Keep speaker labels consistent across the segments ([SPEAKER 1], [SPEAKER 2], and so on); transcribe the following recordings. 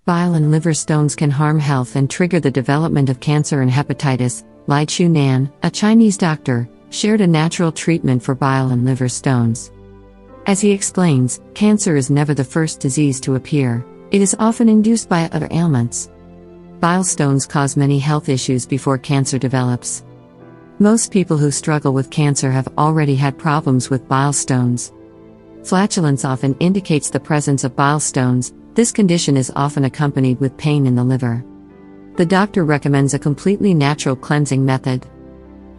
[SPEAKER 1] Bile and liver stones can harm health and trigger the development of cancer and hepatitis. Lai Chunan, a Chinese doctor, shared a natural treatment for bile and liver stones. As he explains, cancer is never the first disease to appear, it is often induced by other ailments. Bile stones cause many health issues before cancer develops. Most people who struggle with cancer have already had problems with bile stones. Flatulence often indicates the presence of bile stones. This condition is often accompanied with pain in the liver. The doctor recommends a completely natural cleansing method.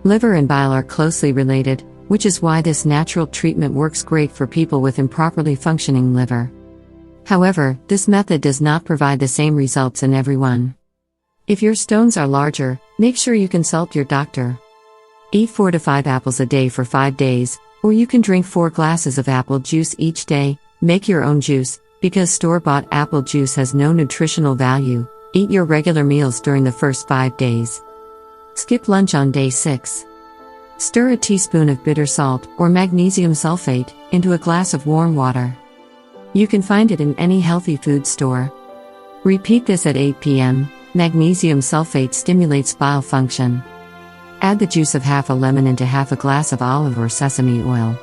[SPEAKER 1] Liver and bile are closely related, which is why this natural treatment works great for people with improperly functioning liver. However, this method does not provide the same results in everyone. If your stones are larger, make sure you consult your doctor. Eat 4 to 5 apples a day for 5 days, or you can drink 4 glasses of apple juice each day. Make your own juice. Because store-bought apple juice has no nutritional value, eat your regular meals during the first 5 days. Skip lunch on day 6. Stir a teaspoon of bitter salt, or magnesium sulfate, into a glass of warm water. You can find it in any healthy food store. Repeat this at 8 p.m. Magnesium sulfate stimulates bile function. Add the juice of half a lemon into half a glass of olive or sesame oil.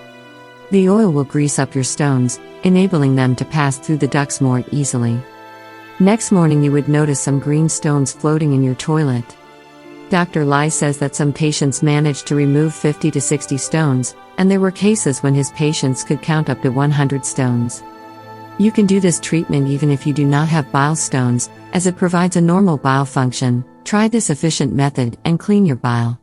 [SPEAKER 1] The oil will grease up your stones, enabling them to pass through the ducts more easily. Next morning you would notice some green stones floating in your toilet. Dr. Lai says that some patients managed to remove 50 to 60 stones, and there were cases when his patients could count up to 100 stones. You can do this treatment even if you do not have bile stones, as it provides a normal bile function. Try this efficient method and clean your bile.